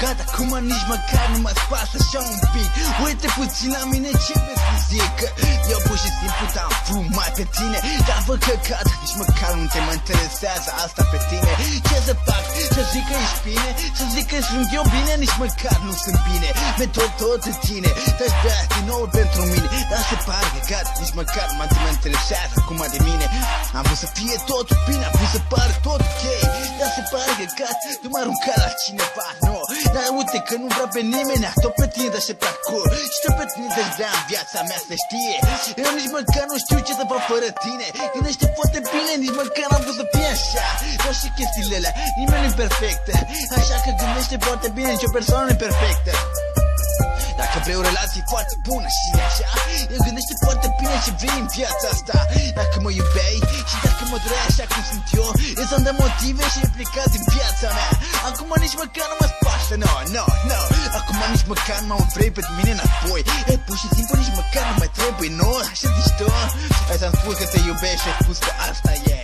Gata, acum nici măcar nu mă spasă așa un pic. Uite puțin la mine ce vrei să zic. Eu pur și simplu te-am vrut mai pe tine, dar văd că gata, nici măcar nu te mă interesează asta pe tine. Ce să fac? Să zic că ești bine? Să zic că sunt eu bine? Nici măcar nu sunt bine. Tot de tine, te-aș bea din nou pentru mine, dar se pare că gata, nici măcar nu mă interesează acum de mine. Am vrut să fie totul bine, am vrut să pare tot ok, dar se pare că gata, tu m-ai aruncat la cineva, nu. Dar uite că nu vreau pe nimeni, tot pe tine te-aș acolo. Și tot pe tine te-aș vrea în viața mea să știe. Eu nici măcar nu știu ce să fac fără tine. Gândește foarte bine, nici măcar n-am vrut să fie așa. Doar și chestiile alea, nimeni nu-i perfectă. Așa că gândește foarte bine, nicio persoană nu-i perfectă. Dacă vrei o relație foarte bună și așa, eu gândește foarte bine ce vrei în viața asta. Dacă mă iubeai și dacă mă doreai așa cum sunt eu, să-mi dă motive și implicați în viața mea. Acum nici măcar nu mă spasă, no. Acum nici măcar nu mă vrei pe mine înapoi. Pur și simplu nici măcar nu mai trebuie, nu? Așa zici tu? Hai să-mi spus că te iubești și ai spus că asta e.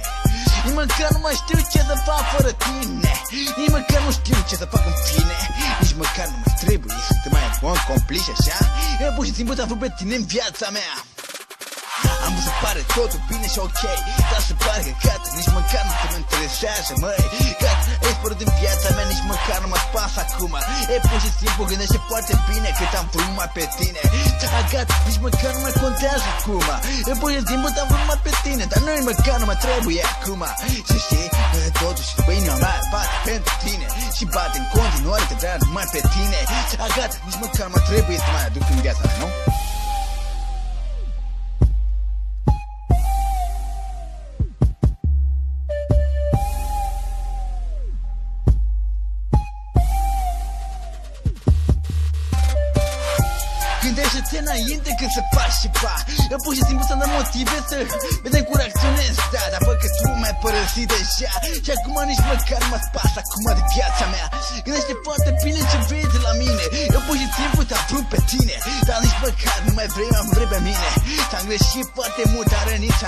Nici măcar nu mai știu ce să fac fără tine. Nici măcar nu știu ce să fac în fine. Nici măcar nu mai trebuie să te mai bun complici așa. Eu pur și simplu te-am vrut pe tine în viața mea. Am vrut să pare totul bine și ok, dar se pare că gata, nici măcar nu te mă interesează, măi. Gata, ai spărut în viața mea, nici măcar nu mă spas acum. Pur și simplu gândește foarte bine că te-am vrut numai pe tine. Gata, nici măcar nu mai contează acum. Pur și simplu te-am vrut numai pe tine, dar nu nici măcar nu mai trebuie acum. Să știi, totuși inima mea bate pentru tine și bate în continuare, te vrea numai pe tine. Gata, nici măcar nu mai trebuie să mai aduc în viața mea, nu? Gândește-te înainte când să faci ceva. Eu pur și simplu să-mi dă motive să vedem cum reacționezi. Da, dar văd că tu m-ai părăsit deja și acum nici măcar nu mă spas acum de viața mea. Gândește foarte bine ce vrei de la mine. Eu pur și simplu te-am vrut pe tine, dar nici măcar nu mai vrei, am vrei pe mine. Ți-am greșit foarte mult, am rănit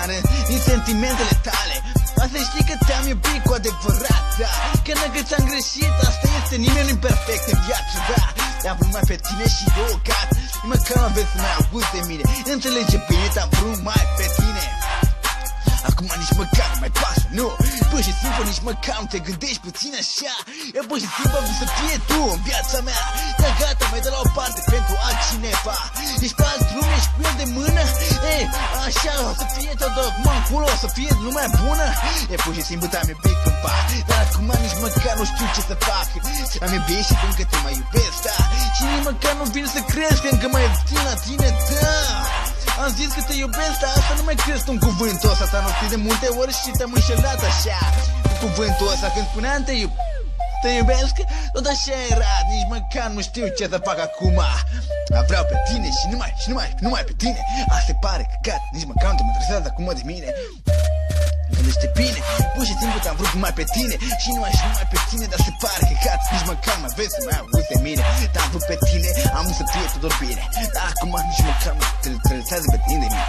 din sentimentele tale. Asta știi că te-am iubit cu adevărat, da. Că dacă ți-am greșit, asta este, nimeni nu-i perfect în viață, da. Te-am vrut mai pe tine și eu, gata. Nici măcar nu aveți să mai auzi de mine. Înțelege bine, te-am vrut mai pe tine. Acum nici măcar nu mai pasă, nu. Pur și simplu nici măcar nu te gândești puțin așa. Eu pur și simplu am vrut să fie tu în viața mea. Dar gata, mai dă la o parte pentru altcineva. Ești pe alt drum, ești cu el de mână. Așa o să fie tot acum încolo, o să fie lumea bună. Pur și simplu te-am iubit cândva, dar acum nici măcar nu știu ce să fac. Am iubit și încă te mai iubesc, da. Și nici măcar nu vin să crezi că încă mai iubit la tine, da. Am zis că te iubesc, dar asta nu mai crezi tu în cuvântul ăsta. Ți-am rostit de multe ori și te-am înșelat așa cu cuvântul ăsta când spuneam te iubesc, tot așa era. Nici măcar nu știu ce să fac acum. Vreau pe tine și numai pe tine. Asta pare că gata, nici măcar nu te mă interesează acum de mine. Gândește bine, pur și simplu te-am vrut numai pe tine și numai pe tine, dar se pare că gata, nici măcar mai vezi să mai auzi de mine. Te-am vrut pe tine, am vrut să fie totul bine, dar acum nici măcar nu te interesează pe tine de mine.